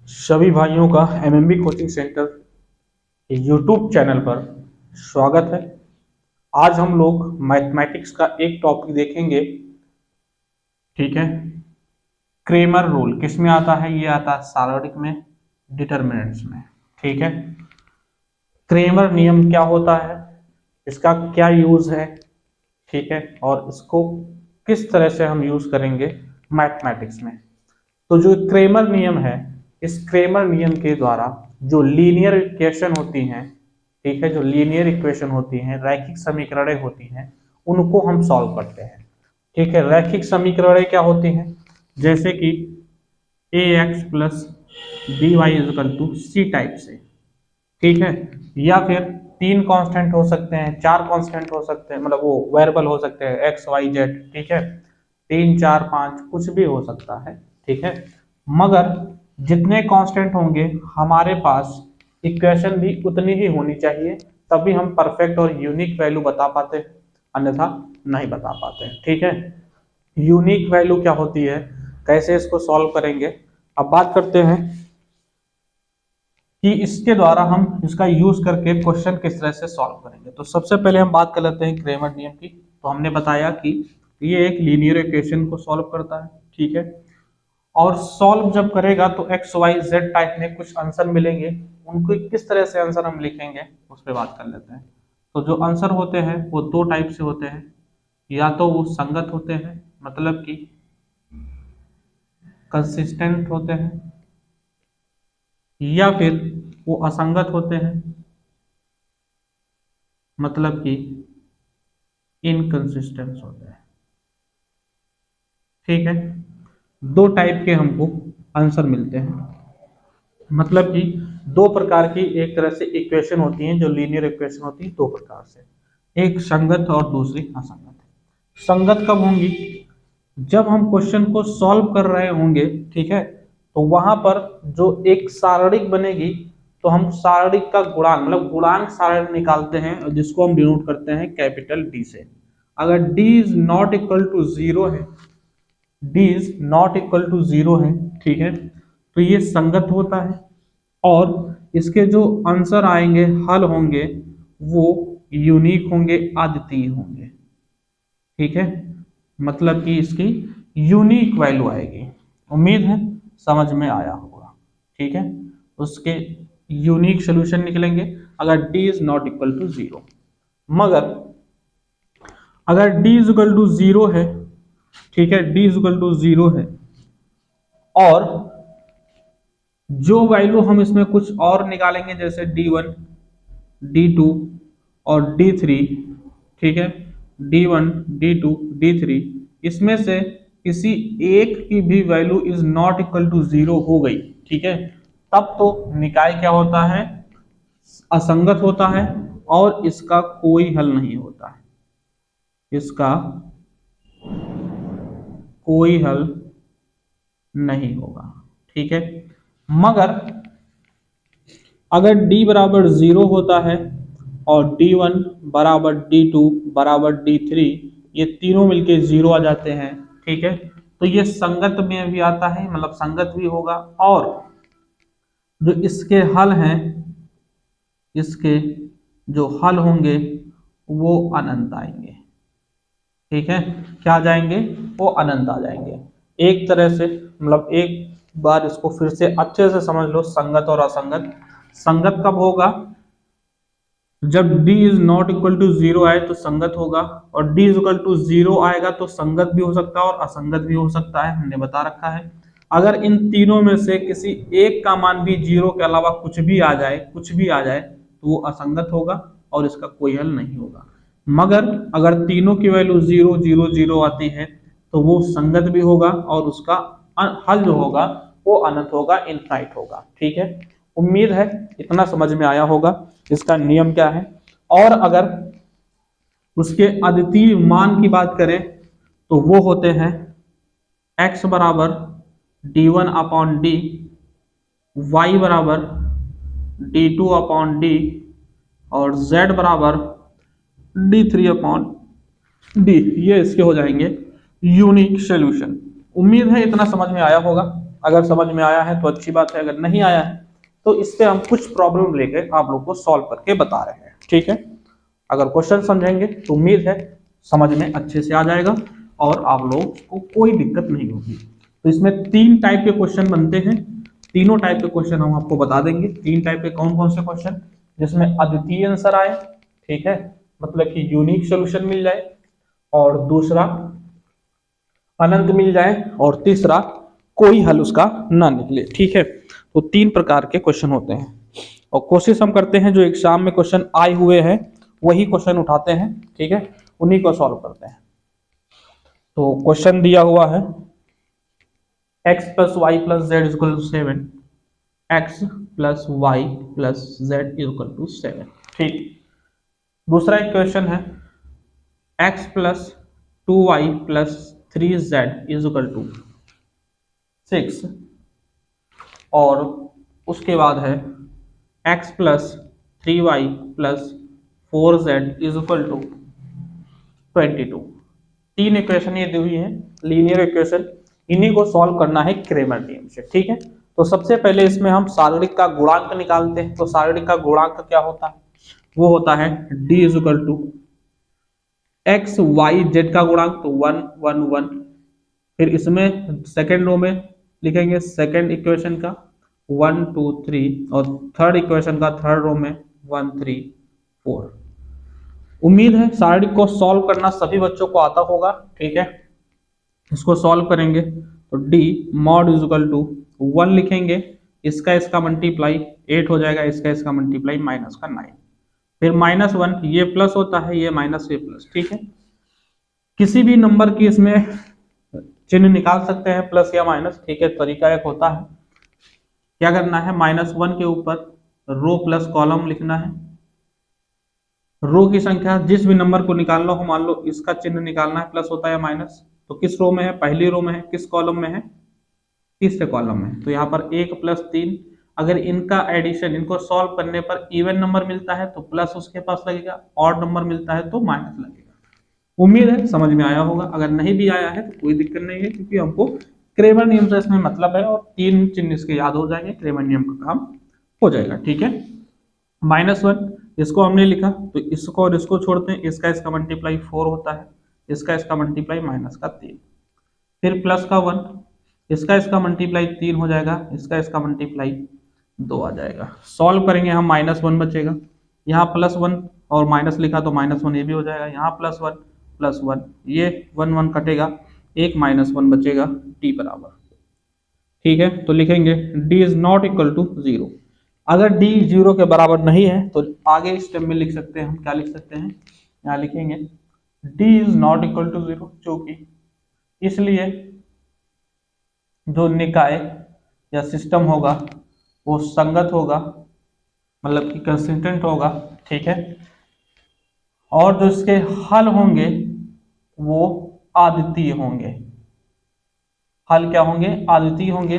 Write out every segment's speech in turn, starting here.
सभी भाइयों का एमएमबी कोचिंग सेंटर के यूट्यूब चैनल पर स्वागत है। आज हम लोग मैथमेटिक्स का एक टॉपिक देखेंगे। ठीक है, क्रेमर रूल किस में आता है? ये आता है सार्वत्रिक में, डिटरमिनेंट्स में। ठीक है, क्रेमर नियम क्या होता है, इसका क्या यूज है, ठीक है, और इसको किस तरह से हम यूज करेंगे मैथमेटिक्स में। तो जो क्रेमर नियम है, इस क्रेमर नियम के द्वारा जो लीनियर इक्वेशन होती हैं, ठीक है, जो लीनियर इक्वेशन होती हैं, रैखिक समीकरणें होती हैं, उनको हम सॉल्व करते हैं। ठीक है, रैखिक समीकरणें क्या होती हैं? जैसे कि ax plus B Y is equal to C type से, ठीक है, या फिर तीन कांस्टेंट हो सकते हैं, चार कांस्टेंट हो सकते हैं, मतलब वो वेरिएबल हो सकते हैं एक्स वाई जेड, ठीक है, तीन चार पांच कुछ भी हो सकता है। ठीक है, मगर जितने कांस्टेंट होंगे हमारे पास इक्वेशन भी उतनी ही होनी चाहिए, तभी हम परफेक्ट और यूनिक वैल्यू बता पाते हैं, अन्यथा नहीं बता पाते हैं। ठीक है, यूनिक वैल्यू क्या होती है, कैसे इसको सॉल्व करेंगे, अब बात करते हैं कि इसके द्वारा हम इसका यूज करके क्वेश्चन किस तरह से सॉल्व करेंगे। तो सबसे पहले हम बात कर लेते हैं क्रेमर नियम की। तो हमने बताया कि ये एक लीनियर इक्वेशन को सॉल्व करता है, ठीक है, और सॉल्व जब करेगा तो एक्स वाई जेड टाइप में कुछ आंसर मिलेंगे, उनको किस तरह से आंसर हम लिखेंगे उस पर बात कर लेते हैं। तो जो आंसर होते हैं वो दो टाइप से होते हैं, या तो वो संगत होते हैं, मतलब कि कंसिस्टेंट होते हैं, या फिर वो असंगत होते हैं, मतलब कि इनकंसिस्टेंट होते हैं। ठीक है, दो टाइप के हमको आंसर मिलते हैं, मतलब कि दो प्रकार की एक तरह से इक्वेशन होती हैं, जो लीनियर इक्वेशन होती है दो प्रकार से, एक संगत और दूसरी असंगत। संगत कब होंगी? जब हम क्वेश्चन को सॉल्व कर रहे होंगे, ठीक है, तो वहां पर जो एक सारणिक बनेगी, तो हम सारणिक का गुणांक, मतलब गुणांक सारणी निकालते हैं, जिसको हम डिनोट करते हैं कैपिटल डी से। अगर D is not equal to zero है, D is not equal to zero है, ठीक है, तो ये संगत होता है, और इसके जो आंसर आएंगे, हल होंगे, वो यूनिक होंगे, अद्वितीय होंगे। ठीक है, मतलब कि इसकी यूनिक वैल्यू आएगी। उम्मीद है समझ में आया होगा। ठीक है, उसके यूनिक सोल्यूशन निकलेंगे अगर d is not equal to zero. मगर अगर d is equal to zero है, ठीक है, d is equal to zero है, और जो वैल्यू हम इसमें कुछ और निकालेंगे, जैसे d1 d2 और d3, ठीक है, d1 d2 d3, इसमें से किसी एक की भी value is not equal to zero हो गई, ठीक है, तब तो निकाय क्या होता है? असंगत होता है, और इसका कोई हल नहीं होता है, इसका कोई हल नहीं होगा। ठीक है, मगर अगर d बराबर जीरो होता है और d1 बराबर d2 बराबर d3, ये तीनों मिलके जीरो आ जाते हैं, ठीक है, तो ये संगत में भी आता है, मतलब संगत भी होगा, और जो इसके हल हैं, इसके जो हल होंगे वो अनंत आएंगे। ठीक है, क्या आ जाएंगे? वो अनंत आ जाएंगे। एक तरह से, मतलब एक बार इसको फिर से अच्छे से समझ लो, संगत और असंगत। संगत कब होगा? जब d is not equal to zero आए तो संगत होगा, और d is equal to zero आएगा तो संगत भी हो सकता है और असंगत भी हो सकता है, हमने बता रखा है। अगर इन तीनों में से किसी एक का मान भी जीरो के अलावा कुछ भी आ जाए, कुछ भी आ जाए, तो वो असंगत होगा और इसका कोई हल नहीं होगा। मगर अगर तीनों की वैल्यू जीरो जीरो जीरो आती है तो वो संगत भी होगा, और उसका हल जो होगा वो अनंत होगा, इनफाइट होगा। ठीक है, उम्मीद है इतना समझ में आया होगा इसका नियम क्या है। और अगर उसके अद्वितीय मान की बात करें तो वो होते हैं x बराबर d1 अपॉन डी, y बराबर d2 अपॉन डी, और z बराबर d3 अपॉन डी। ये इसके हो जाएंगे यूनिक सॉल्यूशन। उम्मीद है इतना समझ में आया होगा। अगर समझ में आया है तो अच्छी बात है, अगर नहीं आया है तो इस पे हम कुछ प्रॉब्लम लेके आप लोग को सॉल्व करके बता रहे हैं, ठीक है। अगर क्वेश्चन समझेंगे तो उम्मीद है समझ में अच्छे से आ जाएगा और आप लोग को कोई दिक्कत नहीं होगी। तो इसमें 3 टाइप के क्वेश्चन बनते हैं, तीनों टाइप के क्वेश्चन हम आपको बता देंगे। 3 टाइप के कौन कौन से क्वेश्चन, जिसमें अद्वितीय आंसर आए, ठीक है, मतलब कि यूनिक सोल्यूशन मिल जाए, और दूसरा अनंत मिल जाए, और तीसरा कोई हल उसका ना निकले, ठीक है। तो 3 प्रकार के क्वेश्चन होते हैं और कोशिश हम करते हैं जो एग्जाम में क्वेश्चन आए हुए हैं वही क्वेश्चन उठाते हैं, ठीक है, उन्हीं को सॉल्व करते हैं। तो क्वेश्चन दिया हुआ है x plus Y plus Z equal to 7, X plus Y plus Z equal to 7, ठीक। दूसरा एक क्वेश्चन है x plus 2y plus 3z is equal to 6, और उसके बाद है x plus 3y plus 4z is equal to 22। 3 equation ये दी हुई है, लीनियर इक्वेशन, इन्हीं को सॉल्व करना है क्रेमर नियम से, ठीक है। तो सबसे पहले इसमें हम सारणिक का गुणांक निकालते हैं। तो सारणिक का गुणांक क्या होता है, वो होता है d is equal to X Y Z का गुणांक, तो 1 1 1। फिर इसमें सेकेंड रो में लिखेंगे सेकेंड इक्वेशन का 1 2 3, और थर्ड इक्वेशन का थर्ड रो में 1 3 4। उम्मीद है सारणिक को सॉल्व करना सभी बच्चों को आता होगा, ठीक है। इसको सॉल्व करेंगे तो d mod is equal to 1 लिखेंगे, इसका मल्टीप्लाई 8 हो जाएगा, इसका मल्टीप्लाई माइनस का 9, फिर -1, ये प्लस होता है, ये माइनस, ये प्लस, ठीक है। किसी भी नंबर की इसमें चिन्ह निकाल सकते हैं, प्लस या माइनस, ठीक है। तरीका एक होता है, क्या करना है, -1 के ऊपर रो प्लस कॉलम लिखना है। रो की संख्या जिस भी नंबर को निकालना हो, मान लो इसका चिन्ह निकालना है, प्लस होता है या माइनस, तो किस रो में है, पहली रो में है, किस कॉलम में है, तीसरे कॉलम में। तो यहाँ पर 1 प्लस 3, अगर इनका एडिशन, इनको सॉल्व करने पर इवन नंबर मिलता है तो प्लस उसके पास लगेगा, ऑड नंबर मिलता है तो माइनस लगेगा। उम्मीद है समझ में आया होगा, अगर नहीं भी आया है तो कोई दिक्कत नहीं है, क्योंकि हमको क्रेमर नियम से इसमें मतलब है, और 3 चिन्ह इसके याद हो जाएंगे, क्रेमर नियम का काम हो जाएगा, ठीक है। -1 इसको हमने लिखा, तो इसको और इसको छोड़ते हैं, इसका मल्टीप्लाई 4 होता है, इसका मल्टीप्लाई -3, फिर प्लस का 1, इसका मल्टीप्लाई 3 हो जाएगा, इसका मल्टीप्लाई 2 आ जाएगा। सॉल्व करेंगे हम, -1 बचेगा, यहाँ +1 और माइनस लिखा तो -1 ये भी हो जाएगा, यहाँ +1 ये 1 1 कटेगा, एक -1 बचेगा, d बराबर, ठीक है। तो लिखेंगे d is not equal to 0। अगर d 0 के बराबर नहीं है तो आगे स्टेप में लिख सकते हैं हम, क्या लिख सकते हैं, यहाँ लिखेंगे d is not equal to 0, क्योंकि इसलिए जो निकाय या सिस्टम होगा वो संगत होगा, मतलब कि कंसिस्टेंट होगा, ठीक है। और जो इसके हल होंगे वो अद्वितीय होंगे। हल क्या होंगे, अद्वितीय होंगे।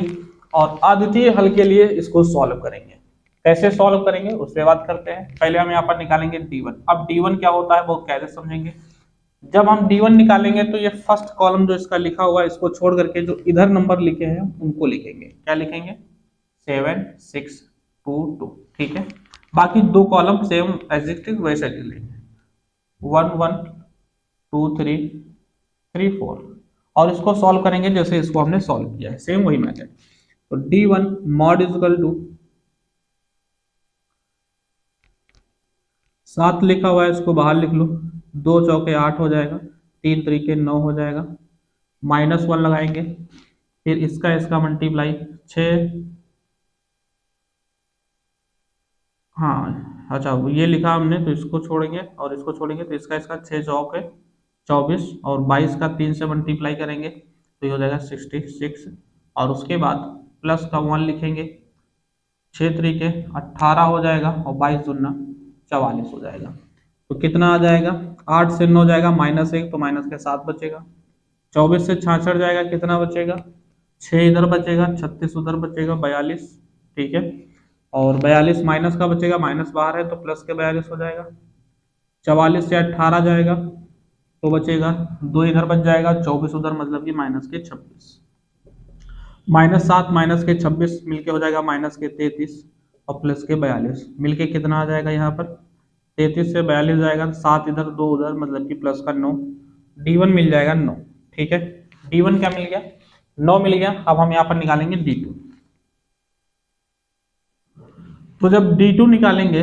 और अद्वितीय हल के लिए इसको सॉल्व करेंगे। कैसे सॉल्व करेंगे उससे बात करते हैं। पहले हम यहाँ पर निकालेंगे d1। अब d1 क्या होता है वो कैसे समझेंगे। जब हम d1 निकालेंगे तो ये फर्स्ट कॉलम जो इसका लिखा हुआ है इसको छोड़ करके जो इधर नंबर लिखे हैं उनको लिखेंगे। क्या लिखेंगे, 7 6 2 2, ठीक है। बाकी 2 column same as it is वैसे लिखेंगे, 1 1 2 3 3 4, और इसको सॉल्व करेंगे जैसे इसको हमने सॉल्व किया है, सेम वही मेथड। तो d1 mod is equal to 7 लिखा हुआ है, इसको बाहर लिख लो, 2 चौके 8 हो जाएगा, 3 तरीके 9 हो जाएगा, -1 लगाएंगे, फिर इसका मल्टीप्लाई 6, हाँ अच्छा ये लिखा हमने तो इसको छोड़ेंगे और इसको छोड़ेंगे, तो इसका 6 चौके 24, और 22 का 3 से मल्टीप्लाई करेंगे तो ये हो जाएगा 66, और उसके बाद प्लस का 1 लिखेंगे, 6 तरीके 18 हो जाएगा, और 22 दूना 44 हो जाएगा। तो कितना आ जाएगा, 8 से 9 जाएगा, -1 तो माइनस के 7 बचेगा, 24 से 66 जाएगा, कितना बचेगा, 6 इधर बचेगा, 36 उधर बचेगा, 42, ठीक है। और 42 माइनस का बचेगा, माइनस बाहर है तो प्लस के 42 हो जाएगा, 44 से 18 जाएगा तो बचेगा 2 इधर बच जाएगा, 24 उधर, मतलब कि -26। -7 माइनस के 26 मिलके हो जाएगा माइनस के 33 और प्लस के 42 मिलके कितना आ जाएगा यहाँ पर 33 से 42 जाएगा, 7 इधर 2 उधर, मतलब कि प्लस का 9। D1 मिल जाएगा 9। ठीक है, D1 क्या मिल गया 9 मिल गया। अब हम यहाँ पर निकालेंगे D2। तो जब D2 निकालेंगे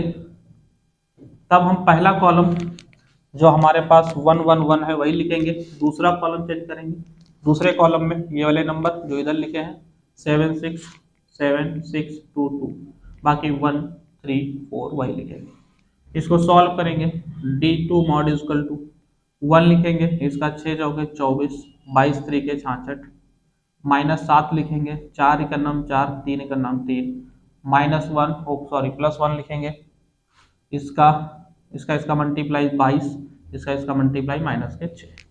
तब हम पहला कॉलम जो हमारे पास 1 1 1 है वही लिखेंगे, दूसरा कॉलम चेंज करेंगे। दूसरे कॉलम में ये वाले नंबर जो इधर लिखे हैं 7 6 7 6 2 2, बाकी 1 3 4 वही लिखेंगे। इसको सॉल्व करेंगे। D2 मॉड इक्वल टू 1 लिखेंगे, इसका 6 चौके 24, 22 3 66, -7 लिखेंगे, 4 का नाम 4, 3 का नाम 3, -1 प्लस 1 लिखेंगे, इसका इसका मल्टीप्लाई 22, इसका मल्टीप्लाई माइनस के 6।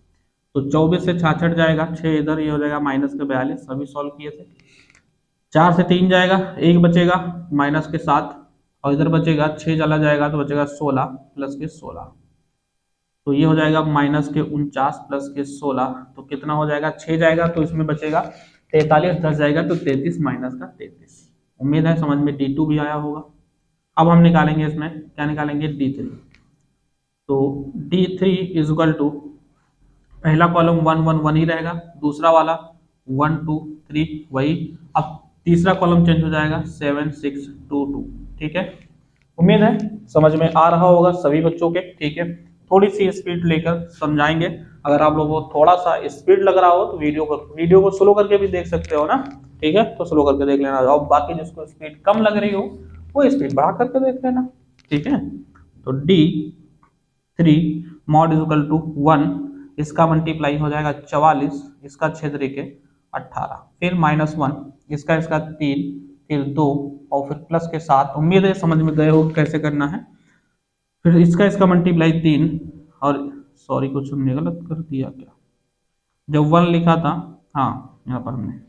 तो 24 से 66 जाएगा, 6 इधर, ये हो जाएगा माइनस के 42, सभी सॉल्व किए थे। 4 से 3 जाएगा, 1 बचेगा माइनस के 7, और इधर बचेगा 6 चला जाएगा तो बचेगा 16 प्लस के 16। तो ये हो जाएगा माइनस के 49 प्लस के 16, तो कितना हो जाएगा 6 जाएगा तो इसमें बचेगा 43, 10 जाएगा तो 33 माइनस का 33। उम्मीद है समझ में D2 भी आया होगा। अब हम निकालेंगे इसमें क्या निकालेंगे D3। तो D3 इज इक्वल टू पहला कॉलम 1 1 1 ही रहेगा, दूसरा वाला 1 2 3 वही। अब तीसरा कॉलम चेंज हो जाएगा 7 6 2 2। ठीक है, उम्मीद है समझ में आ रहा होगा सभी बच्चों के। ठीक है, थोड़ी सी स्पीड लेकर समझाएंगे। अगर आप लोगों को थोड़ा सा स्पीड लग रहा हो तो वीडियो को स्लो करके भी देख सकते हो ना। ठीक है, तो स्लो करके देख लेना, और बाकी जिसको स्पीड कम लग रही हो वो स्पीड बढ़ा करके देख लेना। ठीक है, तो D3 मॉड इक्वल टू 1, इसका मल्टीप्लाई हो जाएगा 44, इसका 6 तरीके 18, फिर -1, इसका 3, फिर 2 और फिर प्लस के 7। उम्मीद है समझ में गए हो कैसे करना है। फिर इसका मल्टीप्लाई 3, और सॉरी कुछ हमने गलत कर दिया क्या, जब 1 लिखा था, हाँ यहाँ पर हमने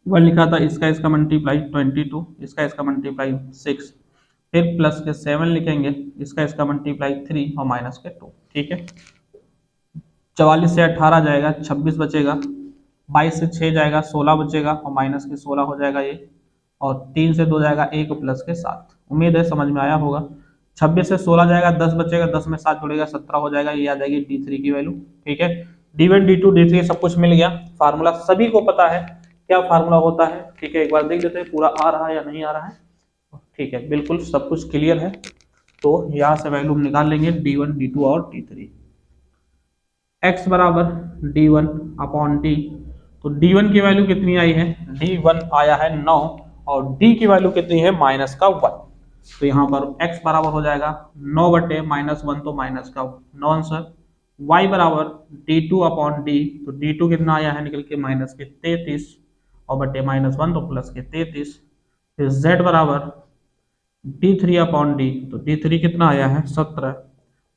1 लिखा था, इसका मल्टीप्लाई 22, इसका मल्टीप्लाई 6, फिर प्लस के 7 लिखेंगे, इसका मल्टीप्लाई 3 और माइनस के 2। ठीक है, 44 से 18 जाएगा, 26 बचेगा, 22 से 6 जाएगा, 16 बचेगा और माइनस के 16 हो जाएगा ये, और 3 से 2 जाएगा 1 प्लस के 7। उम्मीद है समझ में आया होगा। 26 से 16 जाएगा, 10 बचेगा, 10 में 7 जुड़ेगा 17 हो जाएगा, ये आ जाएगी D3 की वैल्यू। ठीक है, D1 D2 D3 सब कुछ मिल गया। फार्मूला सभी को पता है क्या फार्मूला होता है। ठीक है, एक बार देख लेते हैं पूरा आ रहा है या नहीं आ रहा है। ठीक है, बिल्कुल सब कुछ क्लियर है। तो यहाँ से वैल्यू निकाल लेंगे D1 D2 और D3। x बराबर D1 अपॉन D। तो D1 की वैल्यू कितनी आई है, D1 आया है 9, और D की वैल्यू कितनी है माइनस का 1। तो यहाँ पर x बराबर हो जाएगा 9 बटे -1, तो माइनस का 9 आंसर। y बराबर D2 अपॉन D। तो D2 कितना आया है निकल के माइनस के 33, और बटे -1 तो प्लस के 33। फिर z बराबर D3 अपॉन D। तो D3 कितना आया है 17,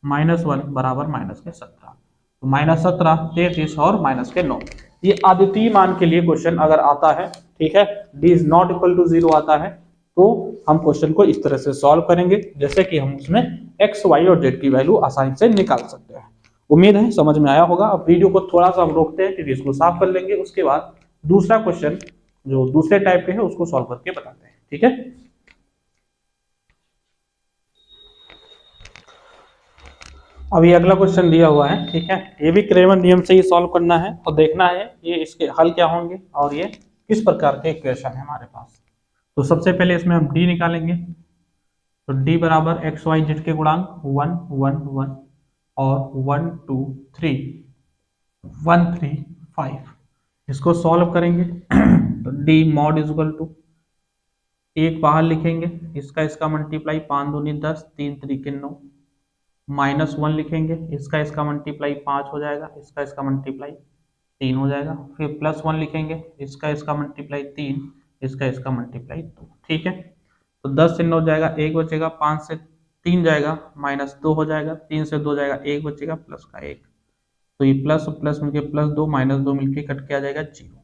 -1 बराबर माइनस के 17, तो -17 33 और माइनस के 9। ये आदितीय मान के लिए क्वेश्चन अगर आता है, ठीक है, D is not equal to 0 आता है, तो हम क्वेश्चन को इस तरह से सॉल्व करेंगे जैसे कि हम उसमें x y और z की वैल्यू आसानी से निकाल सकते हैं। उम्मीद है समझ में आया होगा। अब वीडियो को थोड़ा सा हम रोकते हैं क्योंकि इसको साफ कर लेंगे, उसके बाद दूसरा क्वेश्चन जो दूसरे टाइप के है उसको सॉल्व करके बताते हैं। ठीक है, अब ये अगला क्वेश्चन दिया हुआ है। ठीक है, ये भी क्रेमर नियम से ही सॉल्व करना है और देखना है ये इसके हल क्या होंगे और ये किस प्रकार के इक्वेशन है हमारे पास। तो सबसे पहले इसमें हम D निकालेंगे। तो D बराबर एक्स वाई जेड के गुणांक 1 1 1 और 1 2 3 1 3 5, इसको सॉल्व करेंगे। तो D mod is equal to, एक बाहर लिखेंगे, इसका मल्टीप्लाई 5 दूनी 10, 3 तरीके 9, -1 लिखेंगे, इसका मल्टीप्लाई 5 हो जाएगा, इसका मल्टीप्लाई 3 हो जाएगा, फिर +1 लिखेंगे, इसका मल्टीप्लाई 3, इसका मल्टीप्लाई 2। ठीक है, तो 10 से 9 जाएगा, 1 बचेगा, 5 से 3 जाएगा, -2 हो जाएगा, 3 से 2 जाएगा, 1 बचेगा, प्लस का 1। तो ये प्लस प्लस मिलके +2 -2 मिलके कट के आ जाएगा 0।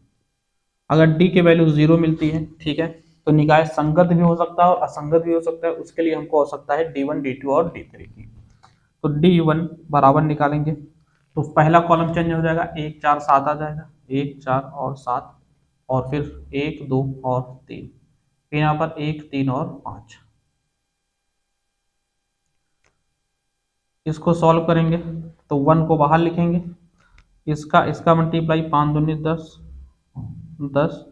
अगर D की वैल्यू 0 मिलती है, ठीक है, तो निकाय संगत भी हो सकता है और असंगत भी हो सकता है। उसके लिए हमको हो सकता है D1 D2 और D3 की। तो D1 बराबर निकालेंगे, तो पहला कॉलम चेंज हो जाएगा, 1 4 7 आ जाएगा, 1 4 और 7। और फिर 1 2 और 3, फिर यहाँ पर 1 3 और 5। इसको सॉल्व करेंगे तो 1 को बाहर लिखेंगे, इसका मल्टीप्लाई 5 दूनी 10, 10,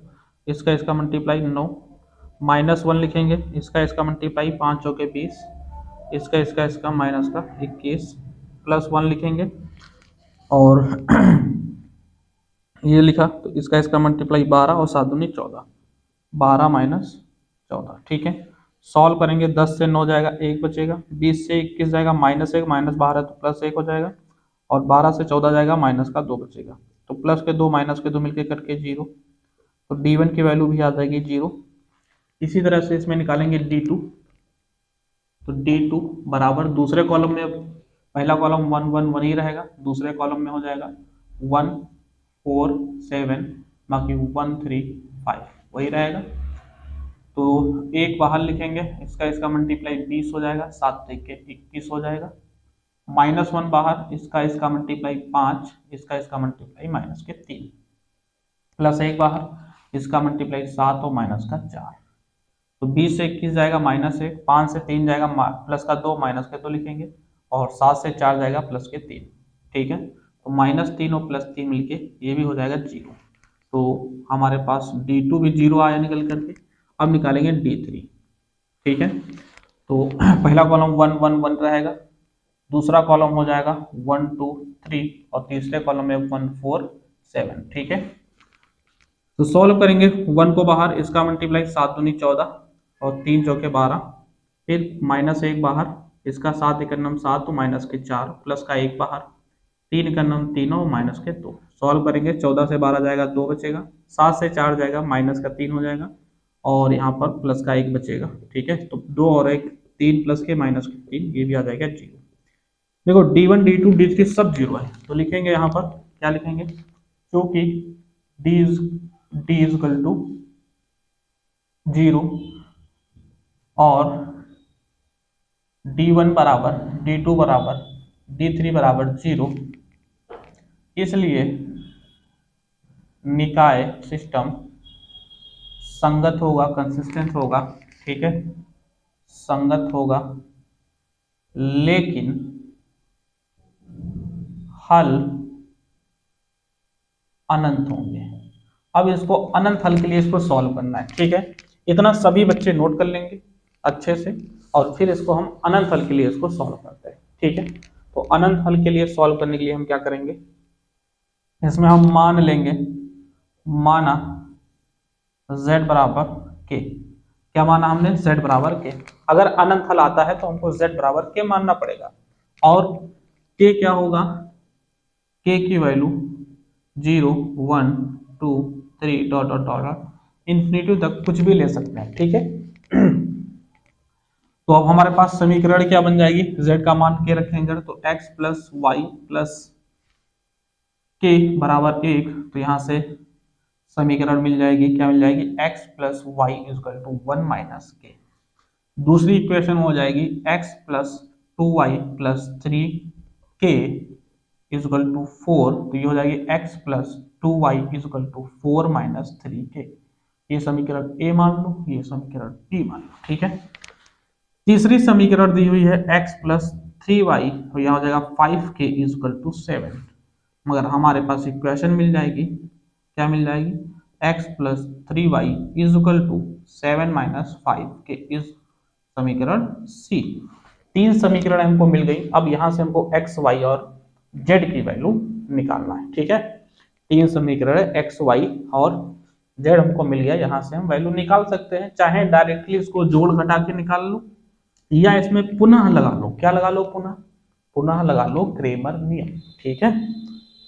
इसका मल्टीप्लाई 9, -1 लिखेंगे, इसका मल्टीप्लाई 5 चौके 20, इसका माइनस का 21, +1 लिखेंगे और ये लिखा तो इसका मल्टीप्लाई 12 और 7 दूनी 14, 12 माइनस 14। ठीक है, सॉल्व करेंगे, 10 से 9 जाएगा, 1 बचेगा, 20 से 21 जाएगा, -1, -12 तो +1 हो जाएगा, और 12 से 14 जाएगा, माइनस का 2 बचेगा, तो प्लस के 2 माइनस के 2 मिलके करके 0, तो D1 की वैल्यू भी आ जाएगी 0। इसी तरह से इसमें निकालेंगे D2, तो D2 बराबर दूसरे कॉलम में, पहला कॉलम 1 1 1 ही रहेगा, दूसरे कॉलम में हो जाएगा 1 4 7, बाकी 1 3 5 वही रहेगा, तो एक बाहर लिखेंगे, इसका मल्टीप्लाई 20 हो जाएगा, 7 के 21 हो जाएगा, -1 बाहर, इसका मल्टीप्लाई 5, इसका मल्टीप्लाई माइनस के 3, +1 बाहर, इसका मल्टीप्लाई 7 और माइनस का 4, तो 20 से 21 जाएगा -1, 5 से 3 जाएगा प्लस का 2 माइनस के 2 लिखेंगे, और 7 से 4 जाएगा प्लस के 3। ठीक है, तो -3 और +3 मिलके ये भी हो जाएगा 0, तो हमारे पास D2 भी 0 आया निकल करके। अब निकालेंगे D3। ठीक है, तो पहला कॉलम 1 1 1 रहेगा, दूसरा कॉलम हो जाएगा 1 2 3, और तीसरे कॉलम में 1 4 7। ठीक है, तो सॉल्व करेंगे, 1 को बाहर, इसका मल्टीप्लाई 7 दूनी 14 और 3 चौके 12, फिर -1 बाहर, इसका 7 1 9 7 तो माइनस के 4, प्लस का 1 बाहर, 3 1 9 3 और माइनस के 2। सॉल्व करेंगे, 14 से 12 जाएगा 2 बचेगा, 7 से 4 जाएगा माइनस का 3 हो जाएगा, और यहाँ पर प्लस का 1 बचेगा। ठीक है, तो 2 और 1 3 प्लस के माइनस के 3, ये भी आ जाएगा 0। देखो D1 D2 D3 सब 0 है, तो लिखेंगे यहाँ पर क्या लिखेंगे, क्योंकि D इज इक्वल टू 0 और D1 बराबर D2 बराबर D3 बराबर 0, इसलिए निकाय सिस्टम संगत होगा, कंसिस्टेंट होगा। ठीक है, संगत होगा, लेकिन हल अनंत होंगे। अब इसको अनंत हल के लिए इसको सॉल्व करना है। ठीक है, इतना सभी बच्चे नोट कर लेंगे अच्छे से, और फिर इसको हम अनंत हल के लिए इसको सॉल्व करते हैं। ठीक है, तो अनंत हल के लिए सॉल्व करने के लिए हम क्या करेंगे, इसमें हम मान लेंगे, माना z बराबर k, क्या माना हमने, z बराबर k। अगर अनंत हल आता है तो हमको z बराबर k मानना पड़ेगा, और k क्या होगा, k की value 0 1 2 3 dot dot dot infinity तक कुछ भी ले सकते हैं। ठीक है, तो अब हमारे पास समीकरण क्या बन जाएगी, z का मान k रखेंगे तो x plus Y plus k बराबर 1, तो यहां से समीकरण मिल जाएगी, क्या मिल जाएगी, x plus Y is equal to 1 minus K. दूसरी इक्वेशन हो जाएगी x plus 2y plus 3k is equal to 4, तो ये हो जाएगी x plus 2y is equal to 4 minus 3k। ये समीकरण a मान लो, ये समीकरण b मान लो। ठीक है, तीसरी समीकरण दी हुई है x प्लस 3y, तो यह हो जाएगा 5k इजकल टू 7, मगर हमारे पास इक्वेशन मिल जाएगी, क्या मिल जाएगी, x plus 3y is equal to 7 minus 5k is समीकरण सी। 3 समीकरण हमको मिल गई। अब यहां से हमको x y और z की वैल्यू निकालना है। ठीक है, 3 समीकरण x y और z हमको मिल गया, यहां से हम वैल्यू निकाल सकते हैं, चाहे डायरेक्टली इसको जोड़ घटा के निकाल लो, या इसमें पुनः लगा लो, क्या लगा लो, पुनः लगा लो क्रेमर नियम। ठीक है,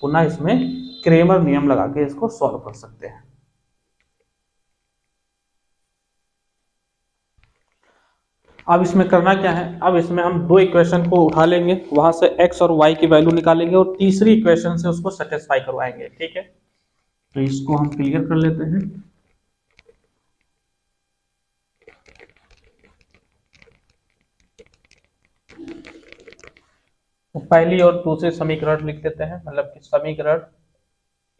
पुनः इसमें क्रेमर नियम लगा के इसको सॉल्व कर सकते हैं। अब इसमें करना क्या है, अब इसमें हम 2 इक्वेशन को उठा लेंगे, वहां से x और y की वैल्यू निकालेंगे और तीसरी इक्वेशन से उसको सेटिस्फाई करवाएंगे। ठीक है, तो इसको हम क्लियर कर लेते हैं। तो पहली और दूसरी समीकरण लिख देते हैं, मतलब कि समीकरण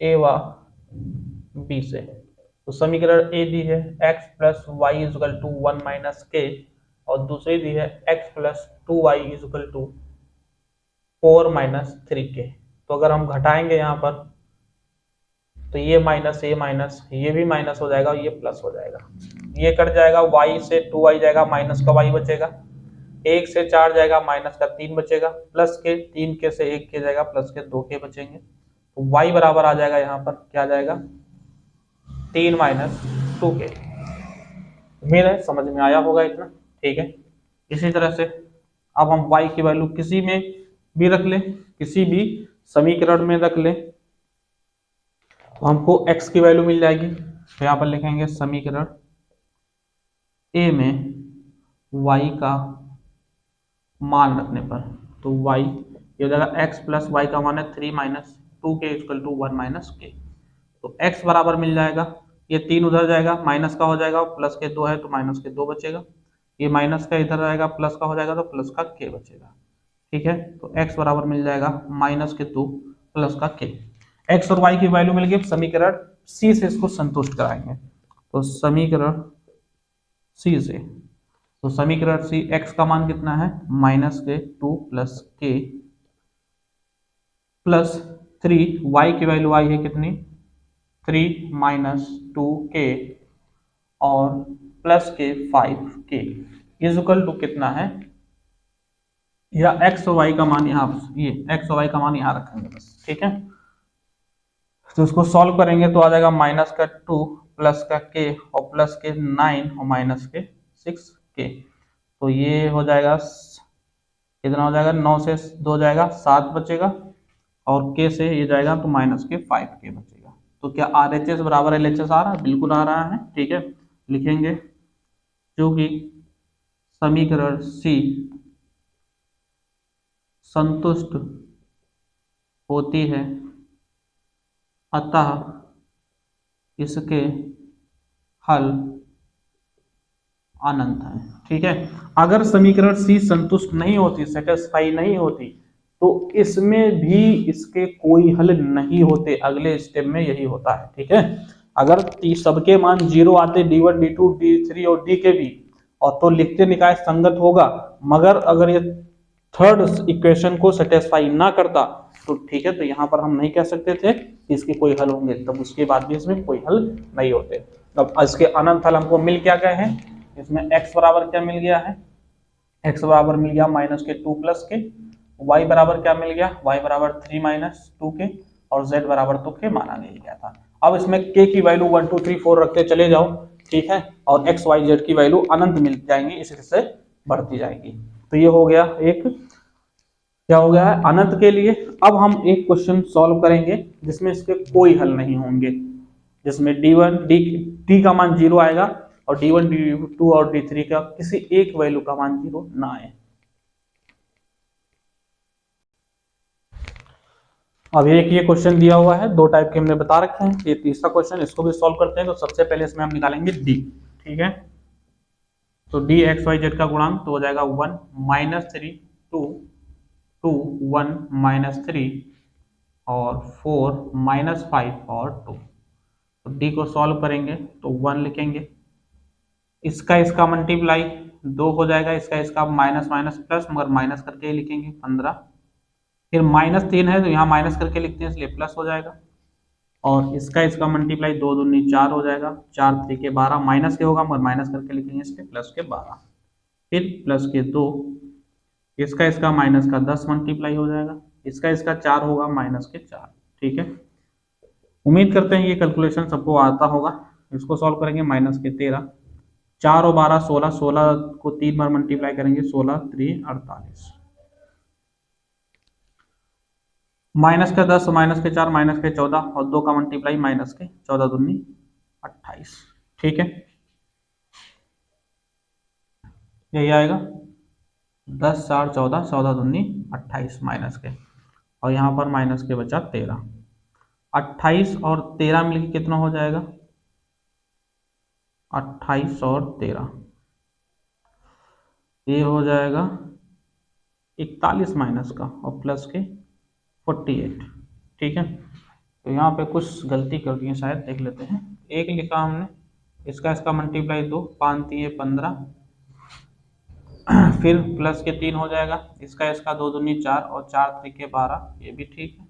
a व b से, तो समीकरण ए दी है x plus Y is equal to 1 minus K, और दूसरी दी है x plus 2y is equal to 4 minus 3k। तो अगर हम घटाएंगे यहाँ पर तो ये माइनस ये भी माइनस हो जाएगा और ये प्लस हो जाएगा, ये कट जाएगा, y से 2y जाएगा, माइनस का y बचेगा, 1 से 4 जाएगा, माइनस का 3 बचेगा, प्लस के 3 के से 1 के जाएगा, प्लस के 2 के बचेंगे। तो y बराबर आ जाएगा यहाँ पर क्या जाएगा 3 माइनस 2k। उम्मीद है समझ में आया होगा इतना, ठीक है। इसी तरह से अब हम y की वैल्यू किसी में भी रख लें, किसी भी समीकरण में रख लें, तो हमको x की वैल्यू मिल जाएगी। तो यहाँ पर लिखेंगे समीकरण a में y का मान रखने पर, तो y ये हो जाएगा x प्लस वाई का मान है 3 minus 2k equal to 1 minus के। तो x बराबर मिल जाएगा, ये 3 उधर जाएगा, माइनस का हो जाएगा, प्लस के 2 है तो माइनस के 2 बचेगा, ये माइनस का इधर आएगा, प्लस का हो जाएगा तो प्लस का k बचेगा, ठीक है। तो x बराबर मिल जाएगा माइनस के 2 प्लस का k। x और y की वैल्यू मिल गई, समीकरण c से इसको संतुष्ट कराएंगे। तो समीकरण c से, तो समीकरण c x का मान कितना है माइनस के 2 प्लस k प्लस 3, y की वैल्यू आई है कितनी 3 माइनस 2k और प्लस के 5k इजकल टू कितना है, या x और y का मान यहाँ, ये x और y का मान यहाँ रखेंगे बस, ठीक है। तो उसको सॉल्व करेंगे तो आ जाएगा माइनस का 2 प्लस का k और प्लस के 9 और माइनस के 6k। तो ये हो जाएगा कितना हो जाएगा, 9 से 2 जाएगा 7 बचेगा, और k से ये जाएगा तो माइनस के 5k बचेगा। तो क्या RHS बराबर LHS आ रहा है, बिल्कुल आ रहा है, ठीक है। लिखेंगे जो कि समीकरण C संतुष्ट होती है अतः इसके हल अनंत है, ठीक है। अगर समीकरण C संतुष्ट नहीं होती, सेटिस्फाई नहीं होती, तो इसमें भी इसके कोई हल नहीं होते, अगले स्टेप में यही होता है, ठीक है। अगर सबके मान 0 आते D1 D2 D3 और D के भी, और तो लिखते निकाय संगत होगा, मगर अगर ये थर्ड इक्वेशन को सेटिस्फाई ना करता तो ठीक है, तो यहाँ पर हम नहीं कह सकते थे कि इसके कोई हल होंगे, तब उसके बाद भी इसमें कोई हल नहीं होते। अब इसके अनंत हल हमको मिल क्या गए हैं, इसमें x बराबर क्या मिल गया है, x बराबर मिल गया माइनस के 2 प्लस के, y बराबर क्या मिल गया, y बराबर 3 माइनस 2k, और z बराबर तो k माना नहीं गया था। अब इसमें k की वैल्यू 1 2 3 4 रखते चले जाओ, ठीक है, और x y z की वैल्यू अनंत मिल जाएंगी, इसी से बढ़ती जाएगी। तो ये हो गया एक, क्या हो गया है अनंत के लिए। अब हम एक क्वेश्चन सॉल्व करेंगे जिसमें इसके कोई हल नहीं होंगे, जिसमें d का मान 0 आएगा और D1 D2 और D3 का किसी एक वैल्यू का मान 0 ना आए। अब एक ये क्वेश्चन दिया हुआ है, दो टाइप के हमने बता रखे हैं, ये तीसरा क्वेश्चन, इसको भी सॉल्व करते हैं। तो सबसे पहले इसमें हम निकालेंगे d, ठीक है। तो d x y z का गुणांक तो हो जाएगा 1 माइनस 3 2 2 1 माइनस 3 और 4 माइनस 5 और 2। तो d को सॉल्व करेंगे तो 1 लिखेंगे, इसका मल्टीप्लाई 2 हो जाएगा, इसका माइनस माइनस प्लस, मगर माइनस करके ही लिखेंगे 15, फिर माइनस 3 है तो यहाँ माइनस करके लिखते हैं इसलिए प्लस हो जाएगा, और इसका मल्टीप्लाई 2 दूनी 4 हो जाएगा, 4 3 के 12, माइनस के होगा मगर माइनस करके लिखेंगे इसलिए प्लस के 12, फिर प्लस के 2, इसका माइनस का 10 मल्टीप्लाई हो जाएगा, इसका 4 होगा माइनस के 4, ठीक है। उम्मीद करते हैं ये कैलकुलेशन सबको आता होगा। इसको सॉल्व करेंगे माइनस के 13, 4 और 12 16, 16 को 3 बार मल्टीप्लाई करेंगे 16 3 48, माइनस का 10 माइनस के 4 माइनस के 14 और 2 का मल्टीप्लाई माइनस के 14 दूनी 28, ठीक है। यही आएगा 10 4 14 14 दूनी 28 माइनस के, और यहाँ पर माइनस के बचा 13, 28 और 13 मिलकर कितना हो जाएगा 28 और 13, ये हो जाएगा 41 माइनस का और प्लस के 48, ठीक है। तो यहाँ पे कुछ गलती कर दी है शायद, देख लेते हैं। एक लिखा हमने, इसका इसका मल्टीप्लाई 2, 5 3 15, फिर प्लस के 3 हो जाएगा, इसका इसका 2 दूनी 4 और 4 3 12, ये भी ठीक है।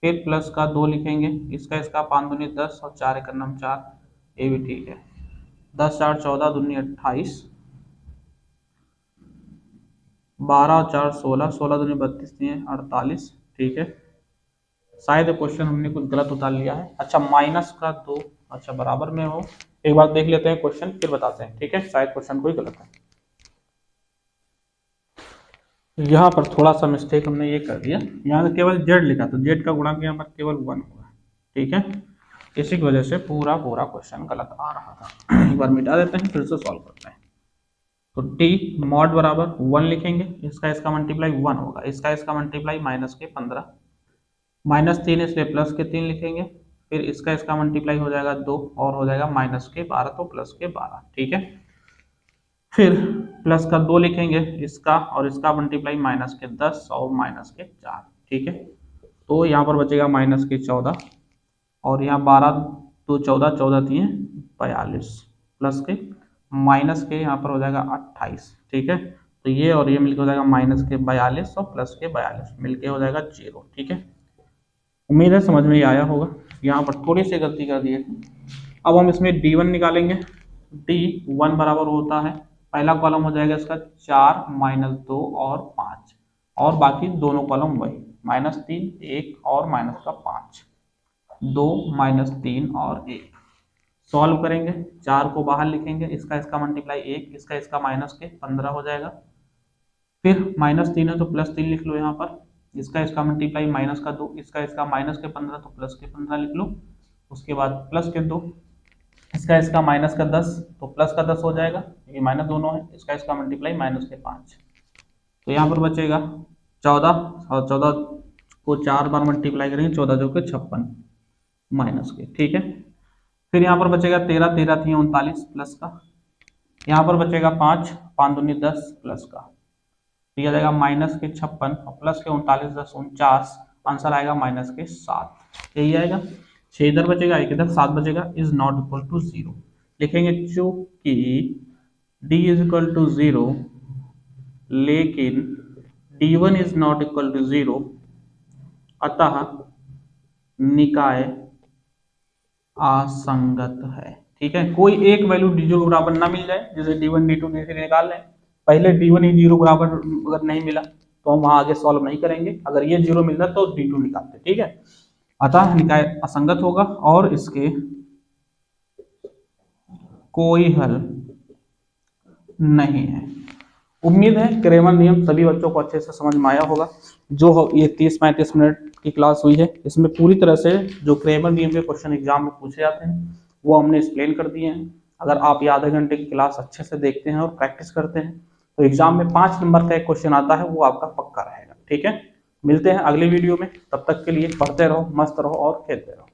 फिर प्लस का 2 लिखेंगे, इसका इसका 5 दूनी 10 और 4 1 9 4, ये भी ठीक है। 10 4 14 दूनी 28, 12 और 4 16, 16 दूनी 32 48, ठीक है। शायद क्वेश्चन हमने कुछ गलत उतार लिया है। अच्छा माइनस का 2, अच्छा बराबर में हो, एक बार देख लेते हैं क्वेश्चन फिर बताते हैं, ठीक है। शायद क्वेश्चन कोई गलत है, यहाँ पर थोड़ा सा मिस्टेक हमने ये कर दिया, यहाँ केवल जेड लिखा तो जेड का गुणांक यहाँ पर केवल 1 होगा, ठीक है। इसी की वजह से पूरा पूरा क्वेश्चन गलत आ रहा था। एक बार मिटा देते हैं फिर से सॉल्व करते हैं। तो टी मॉड बराबर 1 लिखेंगे, इसका इसका मल्टीप्लाई 1 होगा, इसका इसका मल्टीप्लाई माइनस के 15, माइनस 3 इसलिए प्लस के 3 लिखेंगे, फिर इसका इसका मल्टीप्लाई हो जाएगा 2 और हो जाएगा माइनस के 12, तो प्लस के 12, ठीक है। फिर प्लस का 2 लिखेंगे, इसका और इसका मल्टीप्लाई माइनस के 10 और माइनस के 4, ठीक है। तो यहाँ पर बचेगा माइनस के 14 और यहाँ 12 तो 14 14 3 42, प्लस के माइनस के यहाँ पर हो जाएगा 28, ठीक है। तो ये और ये मिलकर हो जाएगा माइनस के 42 और प्लस के 42 मिलके हो जाएगा 0, ठीक है। उम्मीद है समझ में आया होगा। यहाँ पर थोड़ी सी गलती कर दी है। अब हम इसमें d1 निकालेंगे। d1 बराबर होता है, पहला कॉलम हो जाएगा इसका 4 माइनस 2 और 5, और बाकी दोनों कॉलम वही, माइनस 3 1 और माइनस का 5, 2 माइनस 3 और 1। सॉल्व करेंगे, 4 को बाहर लिखेंगे, इसका इसका मल्टीप्लाई 1, इसका इसका माइनस के 15 हो जाएगा। फिर माइनस 3 है तो प्लस 3 लिख लो यहाँ पर, इसका इसका मल्टीप्लाई माइनस का 2, इसका इसका माइनस के 15 तो प्लस के 15 लिख लो। उसके बाद प्लस के 2, इसका इसका माइनस का 10 तो प्लस का 10 हो जाएगा, ये माइनस दोनों है, इसका इसका मल्टीप्लाई माइनस के 5, तो यहाँ पर बचेगा 14 और 14 को 4 बार मल्टीप्लाई करेंगे, 14 जो के 56 माइनस के, ठीक है। फिर यहाँ पर बचेगा 13 13 थी 39 प्लस का, यहाँ पर बचेगा 5 5 दूनी 10 प्लस का, तो यह जाएगा माइनस के 56 और प्लस के 39 10 49, आंसर आएगा माइनस के 7, यही आएगा। 6 इधर बचेगा, 1 इधर, 7 बचेगा, इज नॉट इक्वल टू 0 लिखेंगे, चूंकि d इज इक्वल टू 0 लेकिन d1 is not equal to 0, अतः निकाय असंगत है, ठीक है। कोई एक वैल्यू d0 के बराबर ना मिल जाए, जैसे d1 d2 निकाल लें, पहले d1 ही 0 बराबर अगर नहीं मिला तो हम वहां आगे सॉल्व नहीं करेंगे, अगर ये 0 मिल रहा तो d2 निकालते, ठीक है। अतः निकाय असंगत होगा और इसके कोई हल नहीं है। उम्मीद है क्रेमर नियम सभी बच्चों को अच्छे से समझ में आया होगा। जो ये 30-35 मिनट की क्लास हुई है, इसमें पूरी तरह से जो क्रेमर नियम के क्वेश्चन एग्जाम में पूछे जाते हैं वो हमने एक्सप्लेन कर दिए हैं। अगर आप ये आधे घंटे की क्लास अच्छे से देखते हैं और प्रैक्टिस करते हैं तो एग्जाम में 5 नंबर का एक क्वेश्चन आता है, वो आपका पक्का रहेगा, ठीक है। मिलते हैं अगले वीडियो में, तब तक के लिए पढ़ते रहो, मस्त रहो और खेलते रहो।